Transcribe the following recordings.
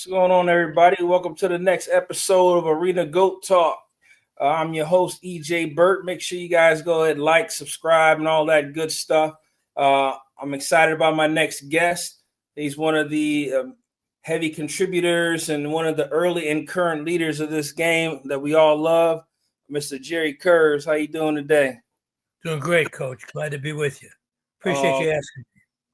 going on, everybody? Welcome to the next episode of Arena Goat Talk. I'm your host, EJ Burt. Make sure you guys go ahead and like, subscribe, and all that good stuff. I'm excited about my next guest. He's one of the heavy contributors and one of the early and current leaders of this game that we all love, Mr. Jerry Kurz. How you doing today? Doing great, Coach. Glad to be with you. Appreciate you asking.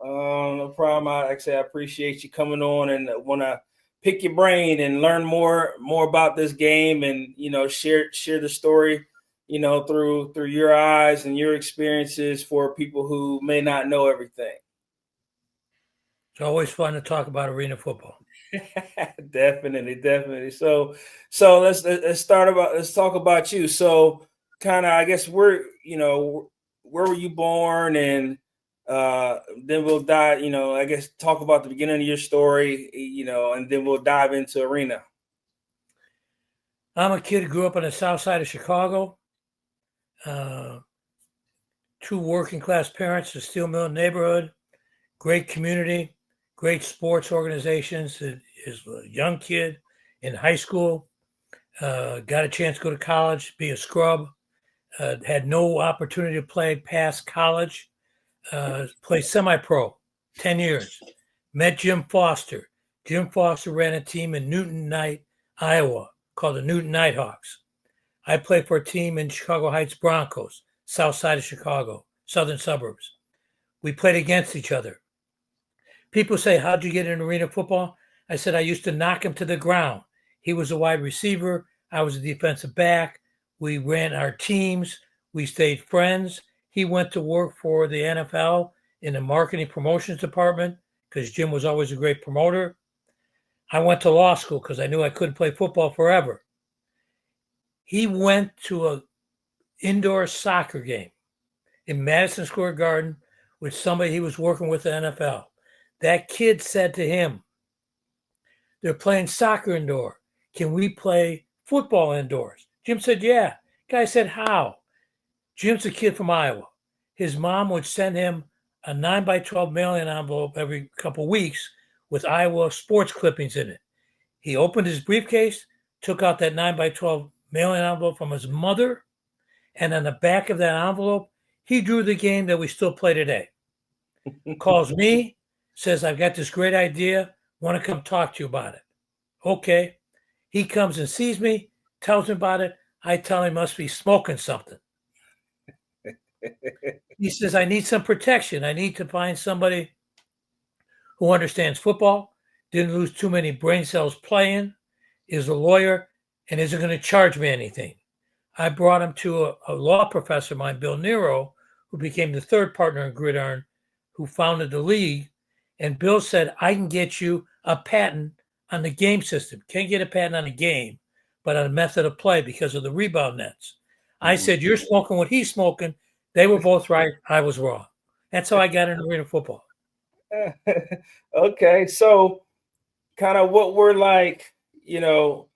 No problem. I appreciate you coming on and want to pick your brain and learn more about this game and share the story through your eyes and your experiences for people who may not know everything. It's always fun to talk about arena football. Definitely. So let's talk about you. So kind of, I guess where were you born, and then we'll dive, I guess talk about the beginning of your story, and then we'll dive into arena. I'm a kid who grew up on the south side of Chicago. Two working class parents, a steel mill neighborhood, great community, great sports organizations. As a young kid in high school, got a chance to go to college, be a scrub, had no opportunity to play past college. Played semi-pro, 10 years. Met Jim Foster. Jim Foster ran a team in Newton Night, Iowa, called the Newton Nighthawks. I played for a team in Chicago Heights Broncos, south side of Chicago, southern suburbs. We played against each other. People say, how'd you get into arena football? I said, I used to knock him to the ground. He was a wide receiver. I was a defensive back. We ran our teams. We stayed friends. He went to work for the NFL in the marketing promotions department because Jim was always a great promoter. I went to law school because I knew I couldn't play football forever. He went to an indoor soccer game in Madison Square Garden with somebody he was working with at the NFL. That kid said to him, they're playing soccer indoor. Can we play football indoors? Jim said, yeah. Guy said, how? Jim's a kid from Iowa. His mom would send him a 9x12 mail-in envelope every couple weeks with Iowa sports clippings in it. He opened his briefcase, took out that 9x12 mail-in envelope from his mother, and on the back of that envelope, he drew the game that we still play today. Calls me, says, I've got this great idea, want to come talk to you about it. Okay. He comes and sees me, tells me about it. I tell him he must be smoking something. He says, I need some protection. I need to find somebody who understands football, didn't lose too many brain cells playing, is a lawyer, and isn't going to charge me anything. I brought him to a law professor of mine, Bill Nero, who became the third partner in Gridiron, who founded the league. And Bill said, I can get you a patent on the game system. Can't get a patent on the game, but on the method of play because of the rebound nets. I said, you're smoking what he's smoking. They were both right. I was wrong. That's how I got into arena football. Okay. So kind of what we're like, you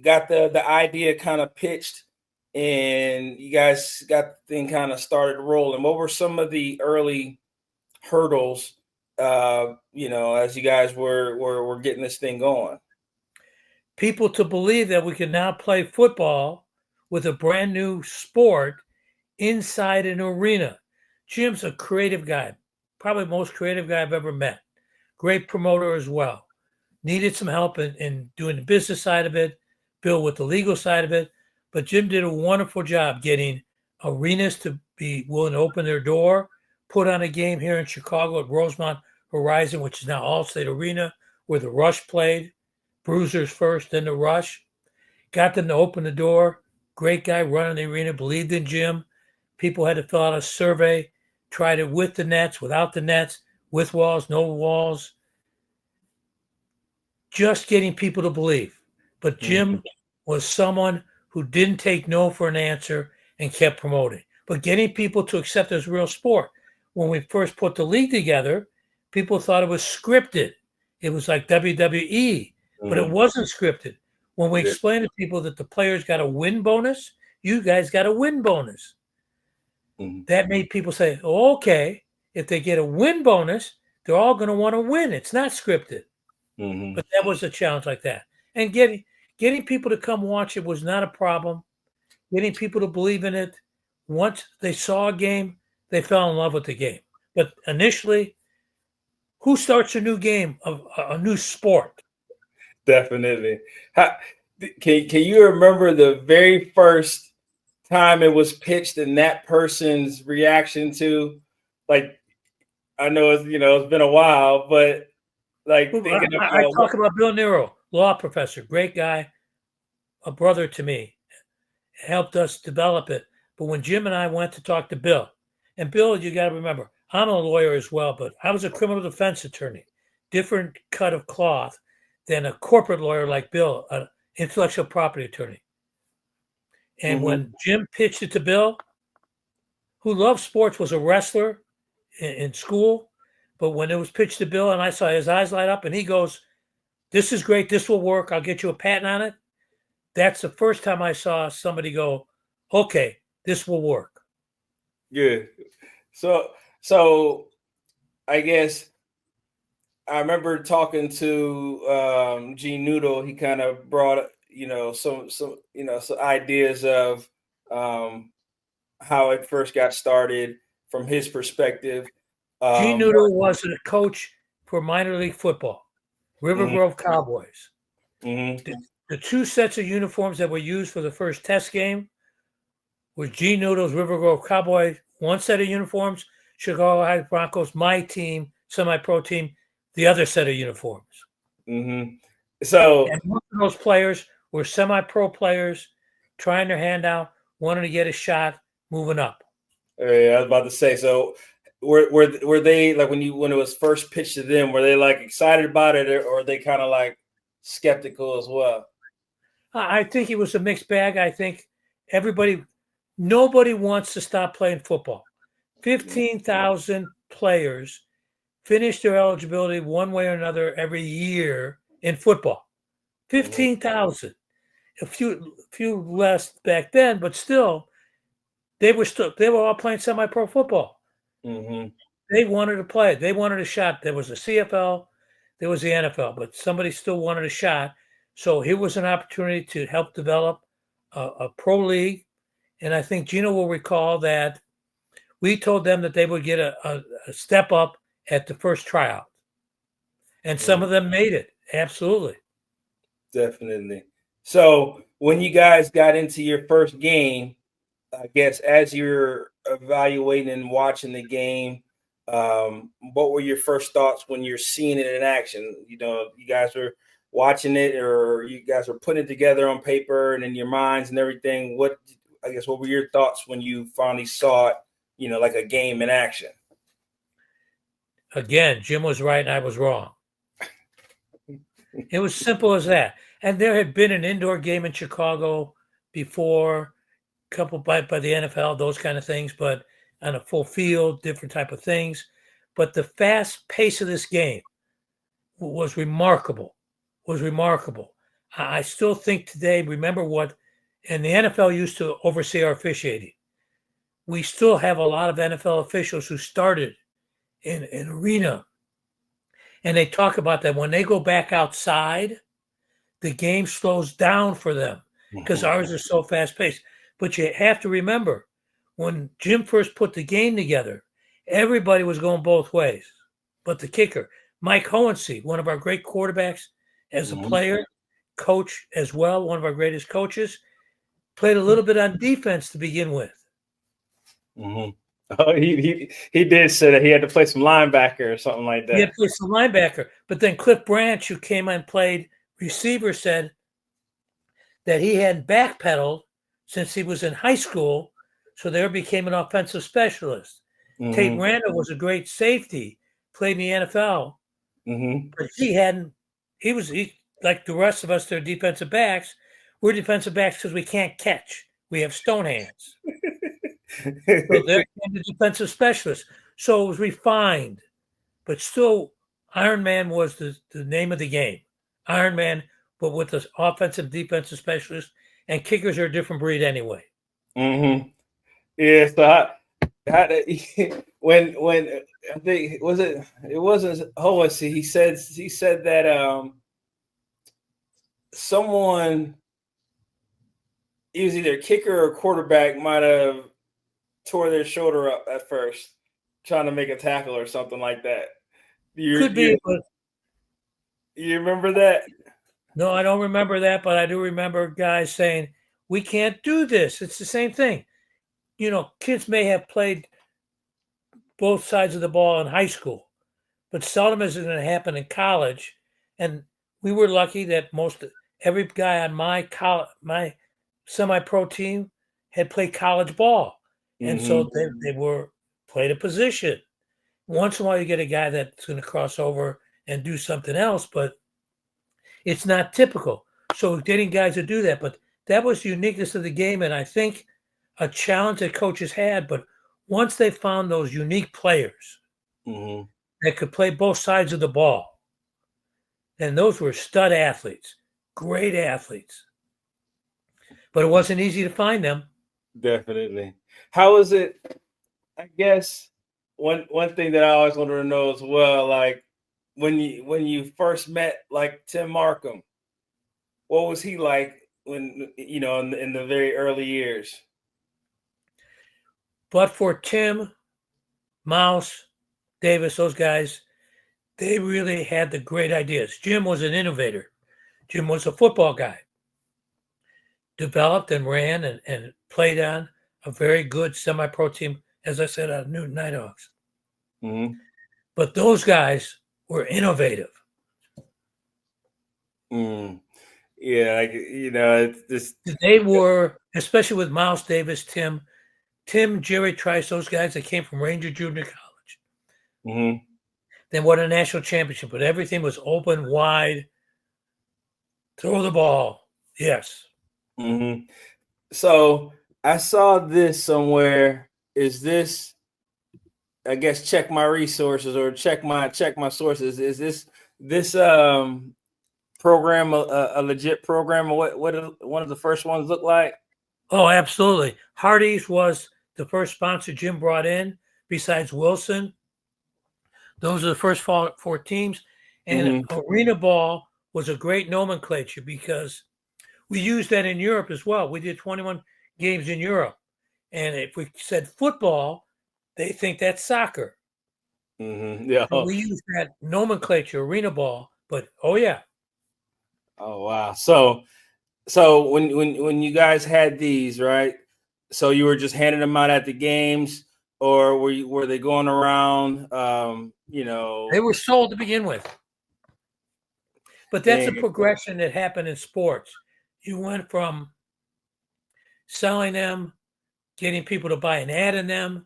got the idea kind of pitched and you guys got the thing kind of started rolling. What were some of the early hurdles, as you guys were getting this thing going? People to believe that we could now play football with a brand new sport inside an arena. Jim's a creative guy, probably the most creative guy I've ever met. Great promoter as well. Needed some help in doing the business side of it, Bill with the legal side of it. But Jim did a wonderful job getting arenas to be willing to open their door, put on a game here in Chicago at Rosemont Horizon, which is now Allstate Arena, where the Rush played. Bruisers first, then the Rush. Got them to open the door. Great guy running the arena, believed in Jim. People had to fill out a survey, tried it with the nets, without the nets, with walls, no walls. Just getting people to believe. But Jim was someone who didn't take no for an answer and kept promoting. But getting people to accept it as real sport. When we first put the league together, people thought it was scripted. It was like WWE, but it wasn't scripted. When we explained to people that the players got a win bonus, you guys got a win bonus. That made people say, oh, okay, if they get a win bonus, they're all going to want to win. It's not scripted. But that was a challenge like that. And getting people to come watch it was not a problem. Getting people to believe in it. Once they saw a game, they fell in love with the game. But initially, who starts a new game, a new sport? Definitely. Can you remember the very first time it was pitched and that person's reaction to, like, I know it's been a while, but like thinking I about talk about Bill Nero, law professor, great guy, a brother to me, helped us develop it. But when Jim and I went to talk to Bill, and Bill, you got to remember, I'm a lawyer as well, but I was a criminal defense attorney, different cut of cloth than a corporate lawyer like Bill, an intellectual property attorney. And when Jim pitched it to Bill, who loved sports, was a wrestler in school, but when it was pitched to Bill and I saw his eyes light up and he goes, "This is great. This will work. I'll get you a patent on it." That's the first time I saw somebody go, "Okay, this will work." Good. So I guess I remember talking to Gene Noodle. He kind of brought some ideas of how it first got started from his perspective. Gene Noodle was a coach for minor league football, River Grove Cowboys. The two sets of uniforms that were used for the first test game were Gene Noodle's River Grove Cowboys, one set of uniforms, Chicago High Broncos, my team, semi-pro team, the other set of uniforms. So and most of those players were semi-pro players trying their hand out, wanting to get a shot, moving up. Yeah, I was about to say. So were they, like, when it was first pitched to them, were they like excited about it, or were they kind of like skeptical as well? I think it was a mixed bag. I think nobody wants to stop playing football. 15,000 players finish their eligibility one way or another every year in football. 15,000. A few less back then, but still, they were all playing semi-pro football. They wanted to play. They wanted a shot. There was a CFL, there was the NFL, but somebody still wanted a shot. So here was an opportunity to help develop a pro league. And I think Gino will recall that we told them that they would get a step up at the first tryout. And some of them made it. Absolutely. Definitely. So when you guys got into your first game, I guess as you're evaluating and watching the game, what were your first thoughts when you're seeing it in action? You guys were watching it, or you guys were putting it together on paper and in your minds and everything. What were your thoughts when you finally saw it, like a game in action? Again, Jim was right and I was wrong. It was simple as that. And there had been an indoor game in Chicago before, a couple by the NFL, those kind of things, but on a full field, different type of things. But the fast pace of this game was remarkable. I still think today, remember and the NFL used to oversee our officiating. We still have a lot of NFL officials who started in arena. And they talk about that when they go back outside, the game slows down for them because ours is so fast paced. But you have to remember, when Jim first put the game together, everybody was going both ways. But the kicker, Mike Hohensee, one of our great quarterbacks as a player, coach as well, one of our greatest coaches, played a little bit on defense to begin with. Oh, he did say that he had to play some linebacker or something like that. He had to play some linebacker. But then Cliff Branch, who came and played receiver, said that he hadn't backpedaled since he was in high school, so there became an offensive specialist. Tate Randall was a great safety, played in the NFL, but he was like the rest of us, they're defensive backs. We're defensive backs because we can't catch. We have stone hands. So they're the defensive specialist. So it was refined, but still Iron Man was the name of the game. Iron Man, but with the offensive, defensive specialist, and kickers are a different breed anyway. Yeah. So when I think it wasn't Horace. He said that someone, he was either a kicker or quarterback, might have tore their shoulder up at first trying to make a tackle or something like that. Could be, but You remember that? no, I don't remember that, but I do remember guys saying, we can't do this. It's the same thing. Kids may have played both sides of the ball in high school, but seldom is it going to happen in college. And we were lucky that every guy on my semi-pro team had played college ball. And so they were played a position. Once in a while, you get a guy that's going to cross over and do something else, but it's not typical. So getting guys to do that, but that was the uniqueness of the game, and I think a challenge that coaches had. But once they found those unique players that could play both sides of the ball, and those were stud athletes, great athletes. But it wasn't easy to find them. Definitely. How is it? I guess one thing that I always wanted to know as well, like when you first met like Tim Markham, what was he like when in the very early years? But for Tim, Mouse, Davis, those guys, they really had the great ideas. Jim was an innovator. Jim was a football guy. Developed and ran and played on a very good semi-pro team, as I said, out of Newton Nighthawks. But those guys were innovative. Yeah, it's just they were, especially with Miles Davis, Tim, Jerry Trice, those guys that came from Ranger Junior College. They won a national championship, but everything was open, wide. Throw the ball. Yes. So I saw this somewhere. Is this, I guess, check my resources or check my sources? Is this program a legit program? What one of the first ones look like? Oh, absolutely. Hardee's was the first sponsor Jim brought in, besides Wilson. Those are the first four teams. And arena ball was a great nomenclature because we used that in Europe as well. We did 21 games in Europe. And if we said football, they think that's soccer. Yeah. So we use that nomenclature, arena ball, but oh yeah. Oh wow. So when you guys had these, right? So you were just handing them out at the games, or were they going around? They were sold to begin with. But that's a progression that happened in sports. You went from selling them, getting people to buy an ad in them,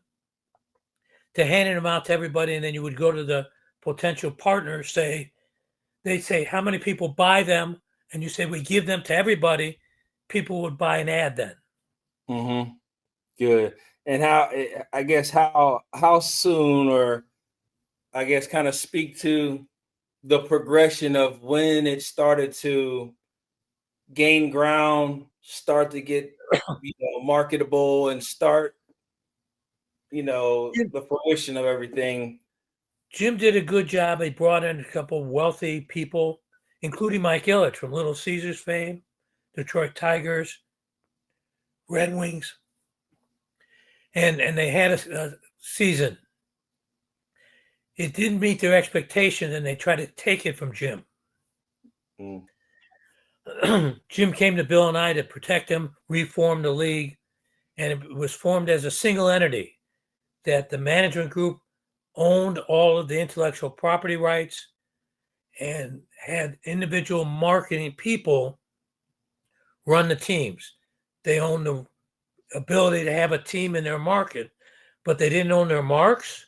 to handing them out to everybody, and then you would go to the potential partners, they'd say, how many people buy them? And you say, we give them to everybody. People would buy an ad then. Good. And how soon, or I guess kind of speak to the progression of when it started to gain ground, start to get marketable, and start the fruition of everything. Jim did a good job. He brought in a couple wealthy people, including Mike Ilitch from Little Caesars fame, Detroit Tigers, Red Wings. And they had a season. It didn't meet their expectations, and they tried to take it from Jim. Jim came to Bill and I to protect him, reform the league, and it was formed as a single entity that the management group owned all of the intellectual property rights and had individual marketing people run the teams. They owned the ability to have a team in their market, but they didn't own their marks.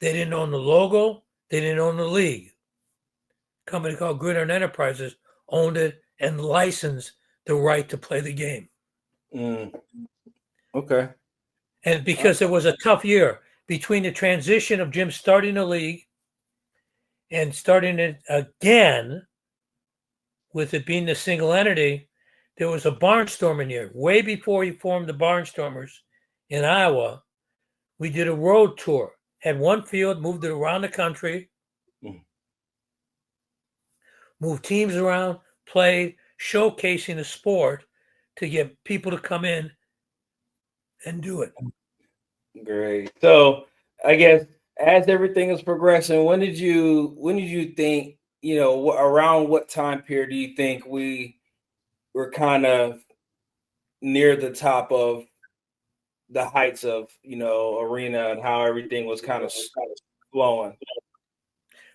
They didn't own the logo. They didn't own the league. A company called Gridiron Enterprises owned it and licensed the right to play the game. Okay. And because it was a tough year between the transition of Jim starting the league and starting it again, with it being the single entity, there was a barnstorming year. Way before he formed the Barnstormers in Iowa, we did a road tour. Had one field, moved it around the country, moved teams around, played, showcasing the sport to get people to come in and do it. Great. So I guess as everything is progressing, when did you think, around what time period do you think we were kind of near the top of the heights of, arena and how everything was kind of flowing?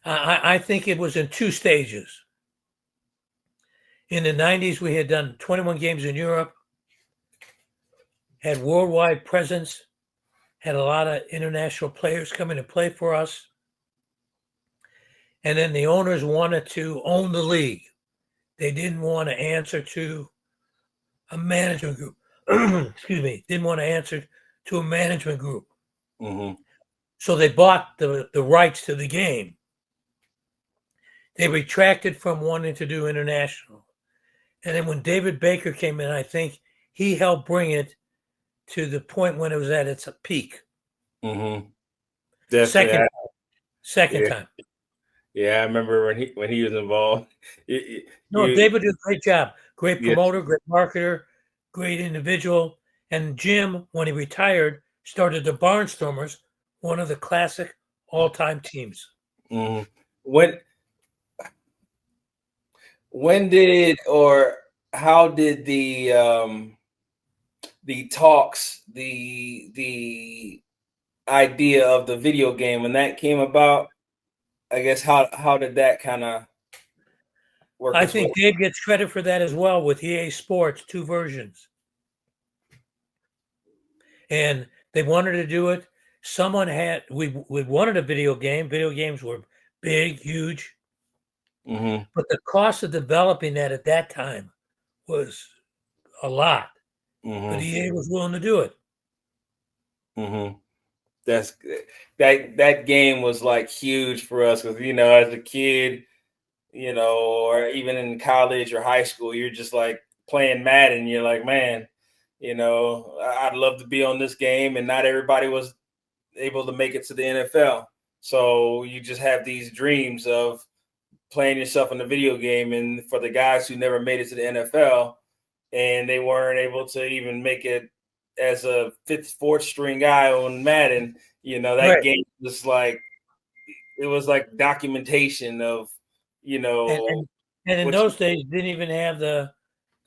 I think it was in two stages. In the 90s, we had done 21 games in Europe, had worldwide presence, had a lot of international players come in and play for us. And then the owners wanted to own the league. They didn't want to answer to a management group. Excuse me, didn't want to answer to a management group. Mm-hmm. So they bought the rights to the game. They retracted from wanting to do international. And then when David Baker came in, I think he helped bring it to the point when it was at its peak. Mm-hmm. Second time. Yeah, I remember when he was involved. David did a great job. Great Yes. promoter, great marketer, great individual. And Jim, when he retired, started the Barnstormers, one of the classic all-time teams. Mm-hmm. When did or how did the talks, the idea of the video game when that came about? I guess how did that kind of work? I think Dave gets credit for that as well with EA Sports, 2 versions. And they wanted to do it. We wanted a video game. Video games were big, huge. Mm-hmm. But the cost of developing that at that time was a lot. Mm-hmm. But EA was willing to do it. Mm-hmm. That game was like huge for us because as a kid, or even in college or high school, you're just like playing Madden. You're like, man, I'd love to be on this game, and not everybody was able to make it to the NFL. So you just have these dreams of playing yourself in a video game. And for the guys who never made it to the NFL and they weren't able to even make it as a fifth, fourth string guy on Madden, that Right. game was like, it was like documentation of, And in those days, didn't even have the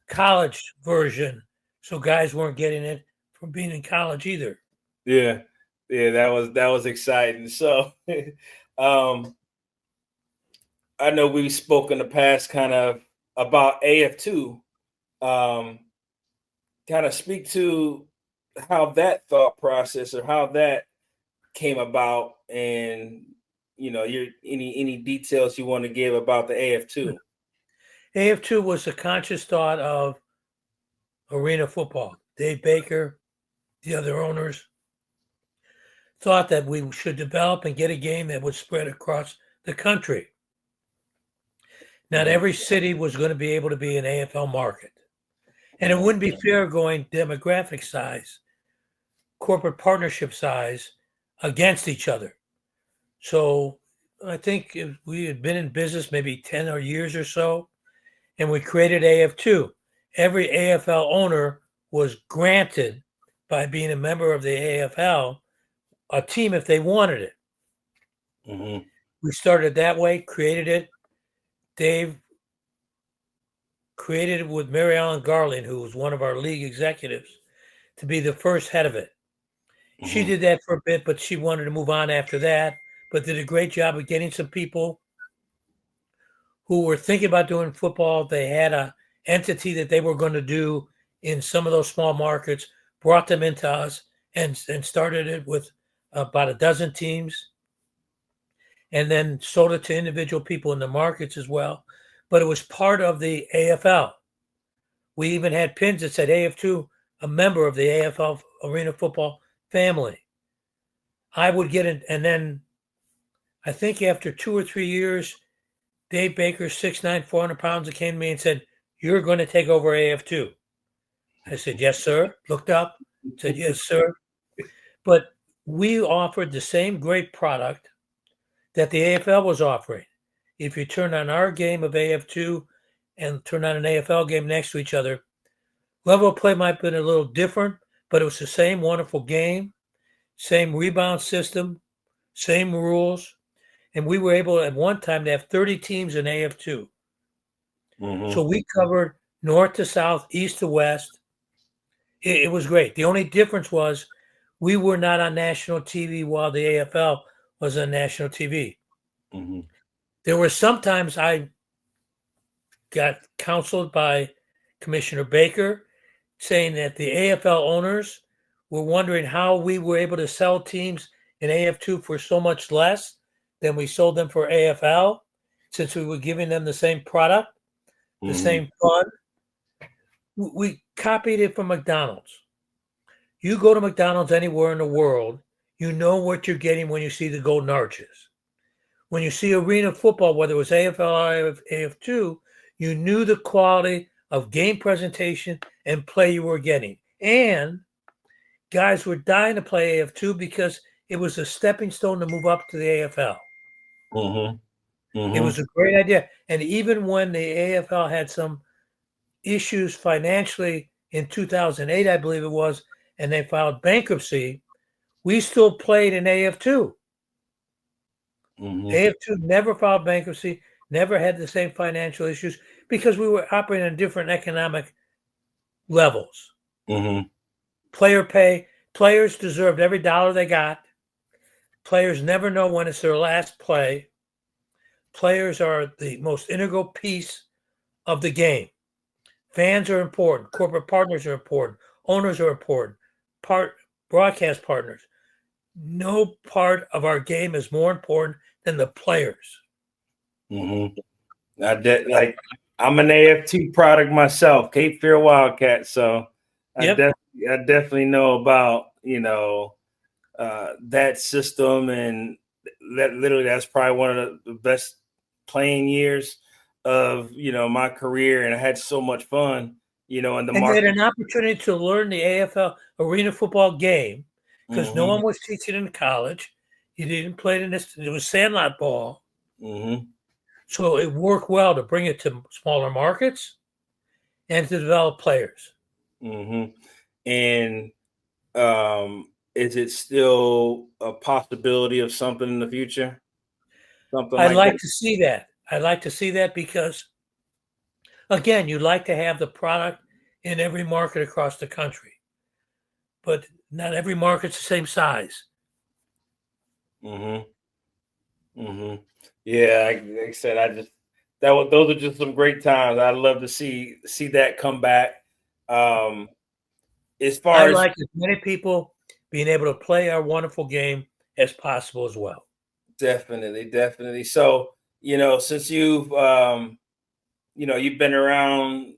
college version. So guys weren't getting it from being in college either. Yeah. Yeah, that was exciting. So I know we've spoken in the past kind of about AF2. Kind of speak to how that thought process or how that came about, and your any details you want to give about the AF2. AF2 was a conscious thought of arena football. Dave Baker, the other owners, thought that we should develop and get a game that would spread across the country. Not every city was going to be able to be an AFL market. And it wouldn't be fair going demographic size, corporate partnership size against each other. So I think we had been in business maybe 10 years or so, and we created AF2. Every AFL owner was granted, by being a member of the AFL, a team if they wanted it. Mm-hmm. We started that way, created it. Dave created it with Mary Ellen Garland, who was one of our league executives, to be the first head of it. Mm-hmm. She did that for a bit, but she wanted to move on after that, but did a great job of getting some people who were thinking about doing football. They had a entity that they were going to do in some of those small markets, brought them into us, and started it with about a dozen teams, and then sold it to individual people in the markets as well. But it was part of the AFL. We even had pins that said AF2, a member of the AFL arena football family. I would get it, and then I think after 2 or 3 years, Dave Baker, 6'9", 400 pounds, came to me and said, "You're going to take over AF2." I said, "Yes, sir." Looked up, said, "Yes, sir." But we offered the same great product that the AFL was offering. If you turn on our game of AF2 and turn on an AFL game next to each other, level of play might have been a little different, but it was the same wonderful game, same rebound system, same rules. And we were able at one time to have 30 teams in AF2. Mm-hmm. So we covered north to south, east to west. It was great. The only difference was we were not on national TV while the AFL was on national TV. Mm-hmm. There were sometimes I got counseled by Commissioner Baker saying that the AFL owners were wondering how we were able to sell teams in AF2 for so much less than we sold them for AFL, since we were giving them the same product, the same fun. We copied it from McDonald's. You go to McDonald's anywhere in the world, you know what you're getting when you see the golden arches. When you see arena football, whether it was AFL or AF2, you knew the quality of game presentation and play you were getting. And guys were dying to play AF2 because it was a stepping stone to move up to the AFL. Mm-hmm. Mm-hmm. It was a great idea. And even when the AFL had some issues financially in 2008, I believe it was, and they filed bankruptcy, we still played in AF2. Mm-hmm. AF2 never filed bankruptcy, never had the same financial issues because we were operating on different economic levels. Mm-hmm. Player pay, players deserved every dollar they got. Players never know when it's their last play. Players are the most integral piece of the game. Fans are important. Corporate partners are important. Owners are important. Broadcast partners. No part of our game is more important than the players. Mm-hmm. I'm an AF2 product myself, Cape Fear Wildcat. So Yep. I definitely know about that system, and that's probably one of the best playing years of my career, and I had so much fun. In the And you market. had an opportunity to learn the AFL arena football game because no one was teaching in college. You didn't play it it was sandlot ball. Mm-hmm. So it worked well to bring it to smaller markets and to develop players. Mm-hmm. And is it still a possibility of something in the future? I'd like to see that. I'd like to see that because, again, you'd like to have the product in every market across the country. But not every market's the same size. Mm-hmm. Mm-hmm. Yeah, like I said, those are just some great times. I'd love to see that come back. As far as like as many people being able to play our wonderful game as possible as well. Definitely. So, since you've you've been around,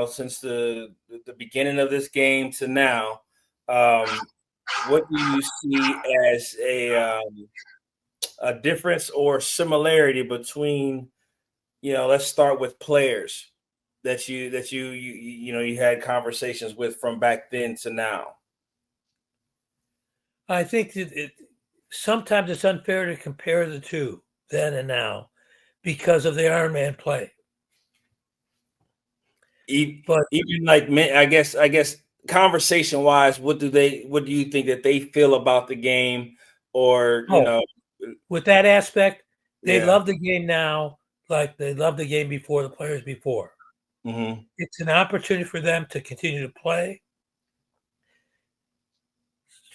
since the beginning of this game to now, what do you see as a difference or similarity between, let's start with players that you had conversations with from back then to now? I think that sometimes it's unfair to compare the two, then and now, because of the Iron Man play. But even like, I guess conversation wise, what do you think that they feel about the game, or with that aspect, they Yeah. love the game now like they loved the game before, the players before. Mm-hmm. It's an opportunity for them to continue to play.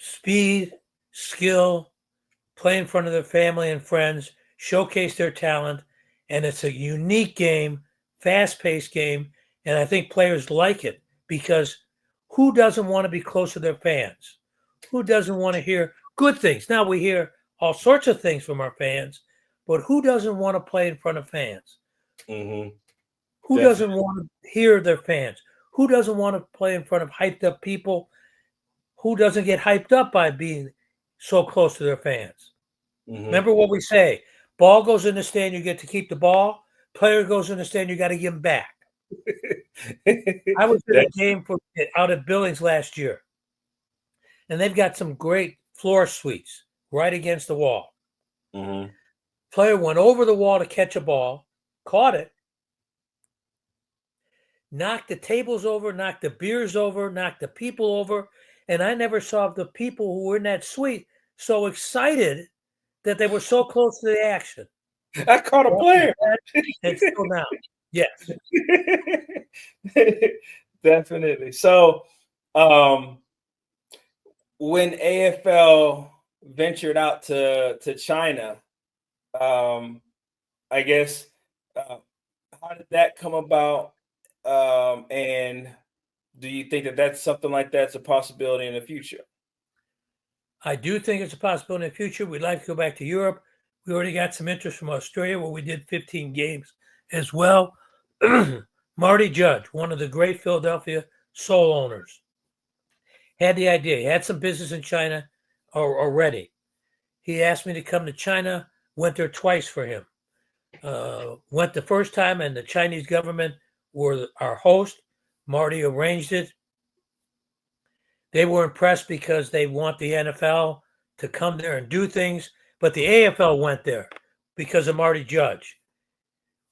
Speed, skill, play in front of their family and friends, showcase their talent, and it's a unique game, fast-paced game, and I think players like it because who doesn't want to be close to their fans? Who doesn't want to hear good things? Now we hear all sorts of things from our fans, but who doesn't want to play in front of fans? Mm-hmm. Who doesn't want to hear their fans? Who doesn't want to play in front of hyped up people? Who doesn't get hyped up by being so close to their fans? Mm-hmm. Remember what we say: ball goes in the stand, you get to keep the ball. Player goes in the stand, you got to give him back. I was at a game out at Billings last year, and they've got some great floor suites right against the wall. Mm-hmm. Player went over the wall to catch a ball, caught it, knocked the tables over, knocked the beers over, knocked the people over. And I never saw the people who were in that suite so excited that they were so close to the action. I caught a player. And still now. Yes. Definitely. So when AFL ventured out to China, I guess how did that come about? And do you think that that's something like that's a possibility in the future? I do think it's a possibility in the future. We'd like to go back to Europe. We already got some interest from Australia where we did 15 games as well. Marty Judge, one of the great Philadelphia soul owners, had the idea. He had some business in China already. He asked me to come to China, went there twice for him. Went the first time, and the Chinese government were our host. Marty arranged it. They were impressed because they want the NFL to come there and do things, but the AFL went there because of Marty Judge.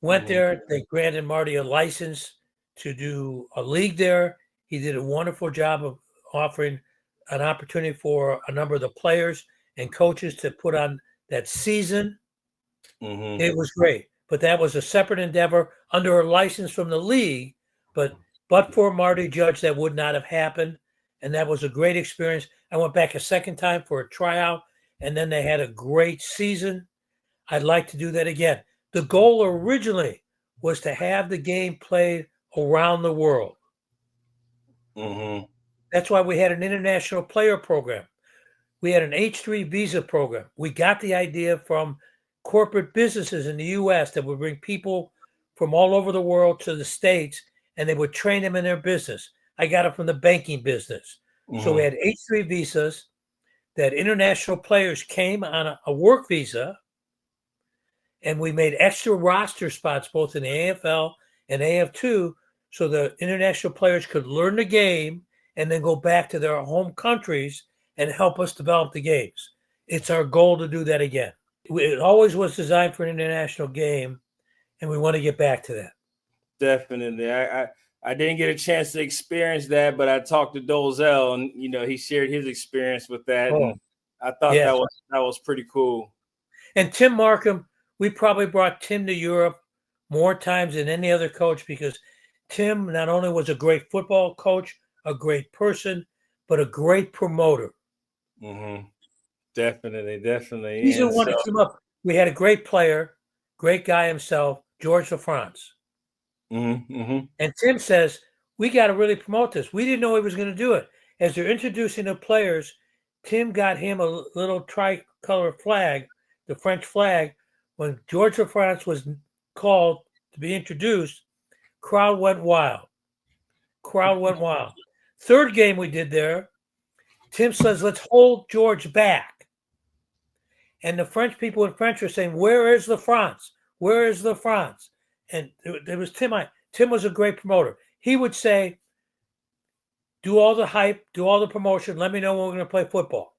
Went there, they granted Marty a license to do a league there. He did a wonderful job of offering an opportunity for a number of the players and coaches to put on that season. Mm-hmm. It was great, but that was a separate endeavor under a license from the league. But for Marty Judge, that would not have happened. And that was a great experience. I went back a second time for a tryout, and then they had a great season. I'd like to do that again. The goal originally was to have the game played around the world. Mm-hmm. That's why we had an international player program. We had an H-3 visa program. We got the idea from corporate businesses in the U.S. that would bring people from all over the world to the States, and they would train them in their business. I got it from the banking business. Mm-hmm. So we had H-3 visas that international players came on a work visa, and we made extra roster spots both in the AFL and AF2 so the international players could learn the game and then go back to their home countries and help us develop the games. It's our goal to do that again. It always was designed for an international game, and we want to get back to that. Definitely. I didn't get a chance to experience that, but I talked to Dozell, and he shared his experience with that. Oh, and I thought that was pretty cool. And Tim Markham, we probably brought Tim to Europe more times than any other coach because Tim not only was a great football coach, a great person, but a great promoter. Mm-hmm. Definitely. He's the one that came up. We had a great player, great guy himself, George LaFrance. Mm-hmm. And Tim says, we got to really promote this. We didn't know he was going to do it. As they're introducing the players, Tim got him a little tricolor flag, the French flag. When George LaFrance was called to be introduced, crowd went wild. Third game we did there, Tim says, let's hold George back. And the French people in French were saying, where is LaFrance? Where is LaFrance? And there was Tim. Tim was a great promoter. He would say, do all the hype, do all the promotion. Let me know when we're going to play football.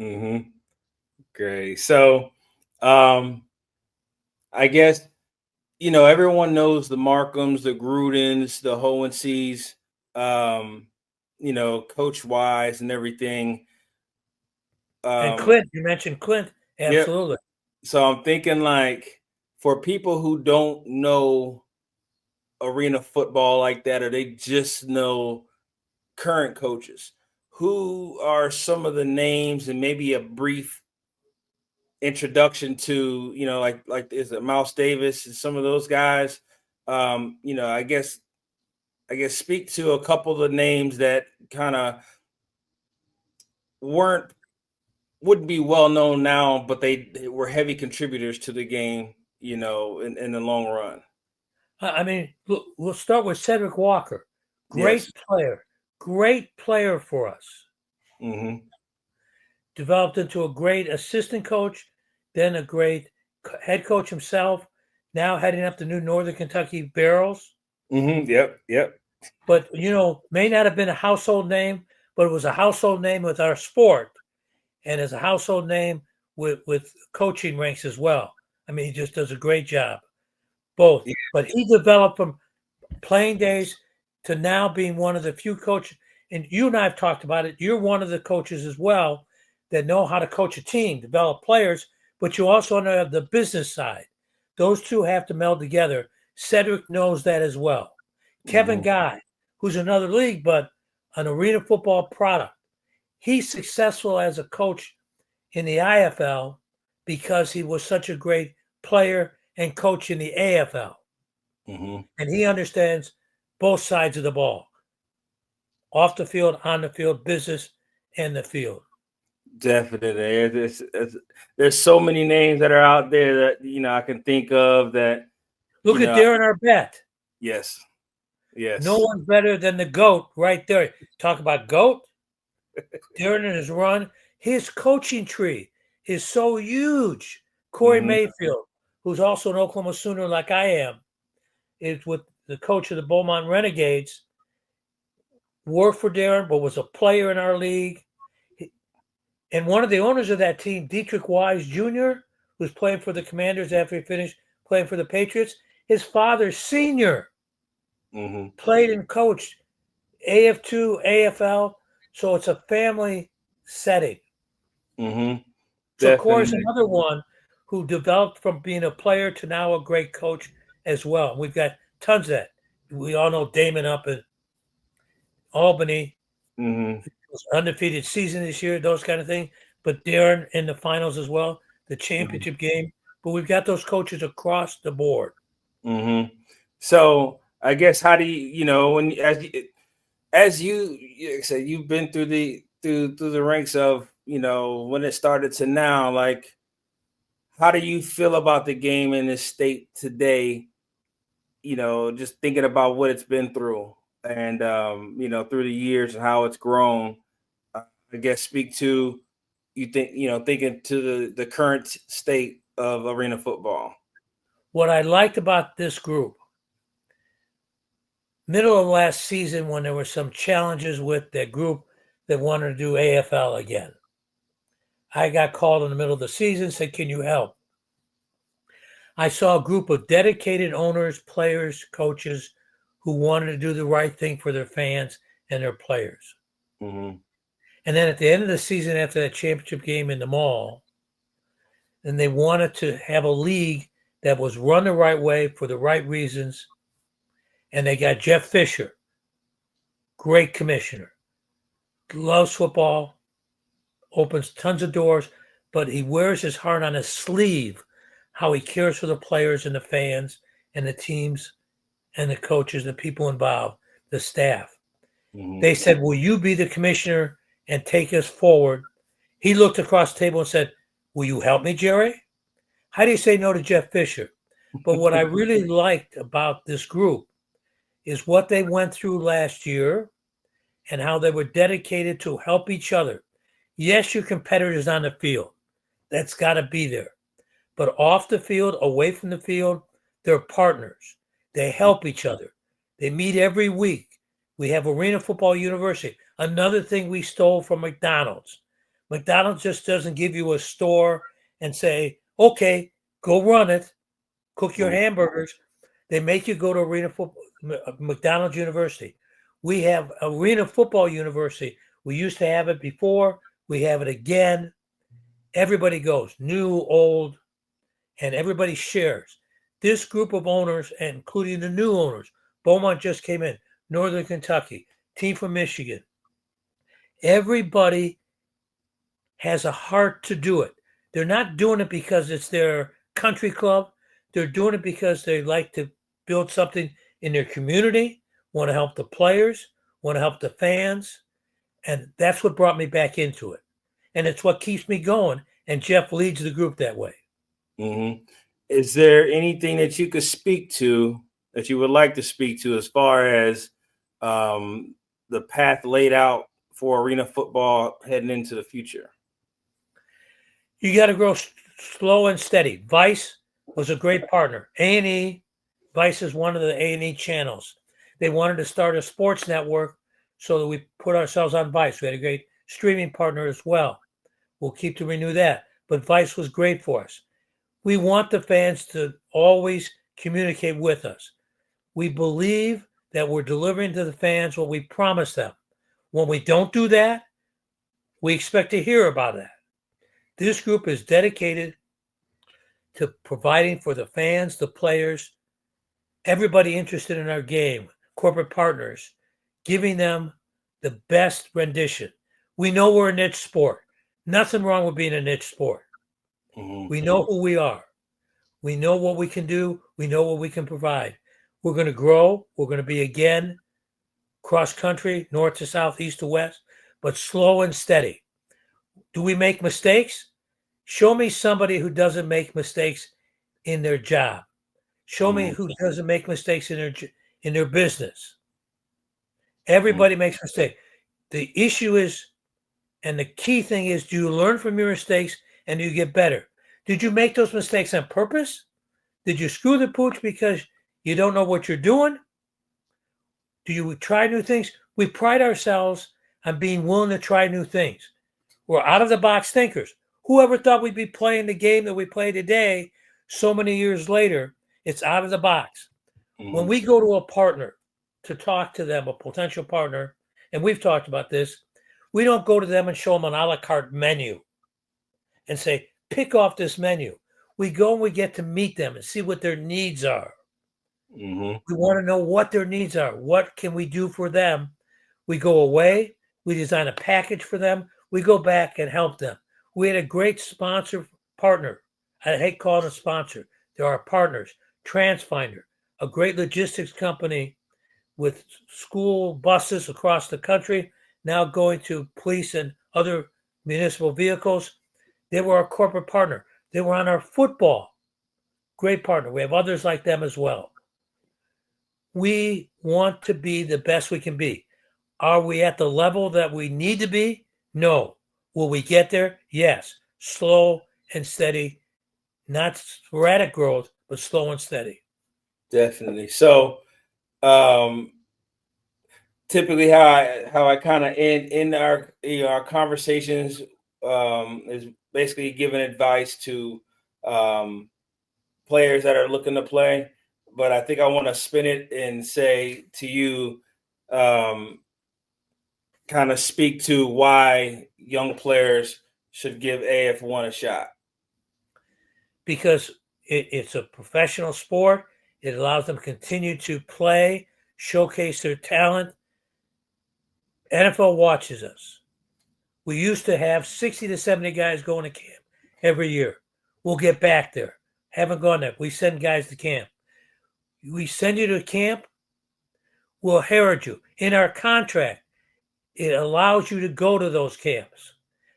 Mm-hmm. Great. So I guess, everyone knows the Markhams, the Grudens, the Hohenseys, coach-wise and everything. And Clint, you mentioned Clint. Absolutely. Yep. So I'm thinking for people who don't know arena football like that, or they just know current coaches, who are some of the names and maybe a brief introduction to, like is it Mouse Davis and some of those guys? I guess speak to a couple of the names that kind of wouldn't be well known now, but they were heavy contributors to the game, in the long run. I mean, look, we'll start with Cedric Walker. Great player for us. Mm-hmm. Developed into a great assistant coach, then a great head coach himself, now heading up the new Northern Kentucky Barrels. Mm-hmm. Yep. But, may not have been a household name, but it was a household name with our sport. and is a household name with coaching ranks as well. I mean, he just does a great job, both. Yeah. But he developed from playing days to now being one of the few coaches. And you and I have talked about it. You're one of the coaches as well that know how to coach a team, develop players, but you also know the business side. Those two have to meld together. Cedric knows that as well. Kevin Guy, who's another league, but an arena football product. He's successful as a coach in the IFL because he was such a great player and coach in the AFL. And he understands both sides of the ball. Off the field, on the field, business, and the field. Definitely. There's so many names that are out there that, I can think of that. Look at Darren Arbette. Yes. No one's better than the GOAT right there. Talk about GOAT. Darren and his run. His coaching tree is so huge. Corey Mayfield, who's also an Oklahoma Sooner like I am, is with the coach of the Beaumont Renegades. Worked for Darren, but was a player in our league. And one of the owners of that team, Dietrich Wise Jr., who's playing for the Commanders after he finished playing for the Patriots, his father, senior, played and coached AF2, AFL. So it's a family setting. So Corey's another one who developed from being a player to now a great coach as well. We've got tons of that. We all know Damon up in Albany. Undefeated season this year, those kind of things. But Darren in the finals as well, the championship game. But we've got those coaches across the board. So I guess how do when as you said, you've been through the ranks of when it started to now, like how do you feel about the game in this state today? Just thinking about what it's been through and through the years and how it's grown. I guess speak to thinking to the current state of arena football. What I liked about this group, middle of last season when there were some challenges with that group that wanted to do AFL again, I got called in the middle of the season, said, can you help? I saw a group of dedicated owners, players, coaches who wanted to do the right thing for their fans and their players. And then at the end of the season, after that championship game in the mall, then they wanted to have a league that was run the right way for the right reasons. And they got Jeff Fisher, great commissioner, loves football, opens tons of doors, but he wears his heart on his sleeve, how he cares for the players and the fans and the teams and the coaches, the people involved, the staff. They said, will you be the commissioner and take us forward? He looked across the table and said, will you help me, Jerry? How do you say no to Jeff Fisher? But what I really liked about this group is what they went through last year and how they were dedicated to help each other. Yes, your competitors on the field. That's got to be there. But off the field, away from the field, they're partners. They help each other. They meet every week. We have Arena Football University. Another thing we stole from McDonald's. McDonald's just doesn't give you a store and say, okay, go run it, cook your hamburgers. They make you go to Arena Football, McDonald's University. We have Arena Football University. We used to have it before. We have it again. Everybody goes, new, old, and everybody shares. This group of owners, including the new owners, Beaumont just came in, Northern Kentucky, team from Michigan. Everybody has a heart to do it. They're not doing it because it's their country club. They're doing it because they like to build something in their community, want to help the players, want to help the fans. And that's what brought me back into it. And it's what keeps me going. And Jeff leads the group that way. Is there anything that you could speak to, that you would like to speak to, as far as the path laid out for arena football heading into the future? You got to grow slow and steady. Vice was a great partner. A&E, Vice is one of the A&E channels. They wanted to start a sports network, so that we put ourselves on Vice. We had a great streaming partner as well. We'll keep to renew that. But Vice was great for us. We want the fans to always communicate with us. We believe that we're delivering to the fans what we promised them. When we don't do that, we expect to hear about that. This group is dedicated to providing for the fans, the players, everybody interested in our game, corporate partners, giving them the best rendition. We know we're a niche sport. Nothing wrong with being a niche sport. Mm-hmm. We know who we are. We know what we can do. We know what we can provide. We're going to grow. We're going to be, again, cross country, north to south, east to west, but slow and steady. Do we make mistakes? Show me somebody who doesn't make mistakes in their job. Show me who doesn't make mistakes in their business. Everybody makes mistakes. The issue is, and the key thing is, do you learn from your mistakes and do you get better? Did you make those mistakes on purpose? Did you screw the pooch because you don't know what you're doing? Do you try new things? We pride ourselves on being willing to try new things. We're out-of-the-box thinkers. Whoever thought we'd be playing the game that we play today so many years later? It's out of the box. Mm-hmm. When we go to a partner to talk to them, a potential partner, and we've talked about this, we don't go to them and show them an a la carte menu and say, pick off this menu. We go and we get to meet them and see what their needs are. Mm-hmm. We want to know what their needs are. What can we do for them? We go away. We design a package for them. We go back and help them. We had a great sponsor partner. I hate calling it a sponsor. There are partners. TransFinder, a great logistics company with school buses across the country, now going to police and other municipal vehicles. They were our corporate partner. They were on our football. Great partner. We have others like them as well. We want to be the best we can be. Are we at the level that we need to be? No. Will we get there? Yes. Slow and steady, not sporadic growth, but slow and steady. Definitely. So, typically, how I kind of end our conversations is basically giving advice to players that are looking to play. But I think I want to spin it and say to you, kind of speak to why young players should give AF1 a shot. Because it's a professional sport. It allows them to continue to play, showcase their talent. NFL watches us. We used to have 60 to 70 guys going to camp every year. We'll get back there. Haven't gone there. We send guys to camp. We send you to camp, we'll herald you. In our contract, it allows you to go to those camps,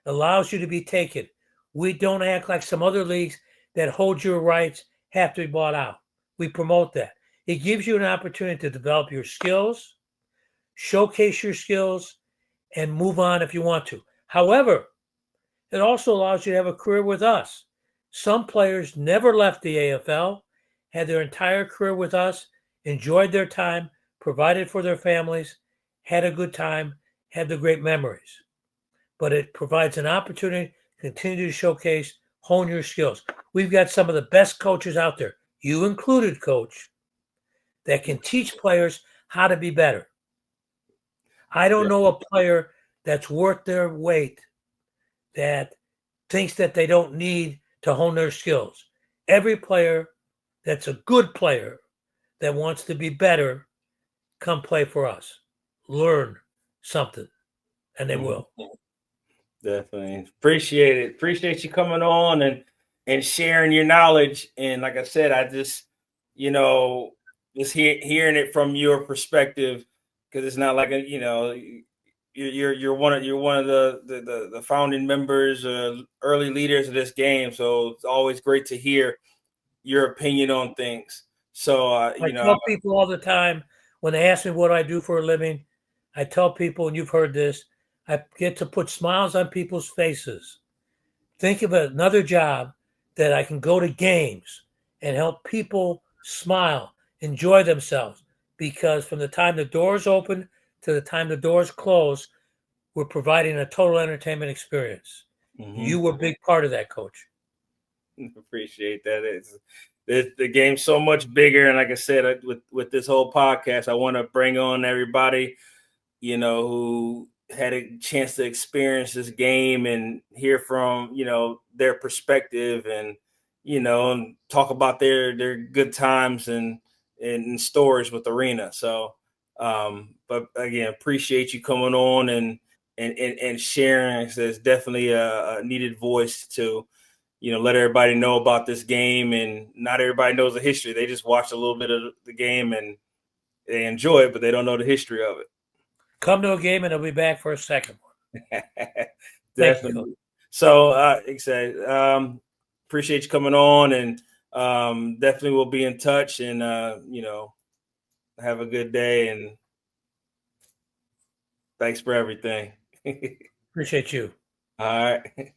allows you to be taken. We don't act like some other leagues that hold your rights, have to be bought out. We promote that. It gives you an opportunity to develop your skills, showcase your skills, and move on if you want to. However, it also allows you to have a career with us. Some players never left the AFL, had their entire career with us, enjoyed their time, provided for their families, had a good time, had the great memories. But it provides an opportunity to continue to showcase, hone your skills. We've got some of the best coaches out there, you included, Coach, that can teach players how to be better. I don't know a player that's worth their weight that thinks that they don't need to hone their skills. Every player that's a good player that wants to be better, come play for us. Learn something, and they will. Definitely. Appreciate it. Appreciate you coming on and sharing your knowledge. And like I said, I just, just hearing it from your perspective, because it's not like you're one of the founding members, early leaders of this game. So it's always great to hear your opinion on things. So I tell people all the time when they ask me what I do for a living, I tell people, and you've heard this, I get to put smiles on people's faces. Think of another job that I can go to games and help people smile, enjoy themselves, because from the time the doors open to the time the doors close, we're providing a total entertainment experience. You were a big part of that, Coach. Appreciate that. The game's so much bigger, and like I said, with this whole podcast, I want to bring on everybody, who had a chance to experience this game and hear from their perspective, and and talk about their good times and stories with Arena. So, but again, appreciate you coming on and sharing. So it's definitely a needed voice to let everybody know about this game. And not everybody knows the history. They just watch a little bit of the game and they enjoy it, but they don't know the history of it. Come to a game and they'll be back for a second one. Definitely. So, appreciate you coming on, and definitely we'll be in touch, and have a good day, and thanks for everything. Appreciate you. All right.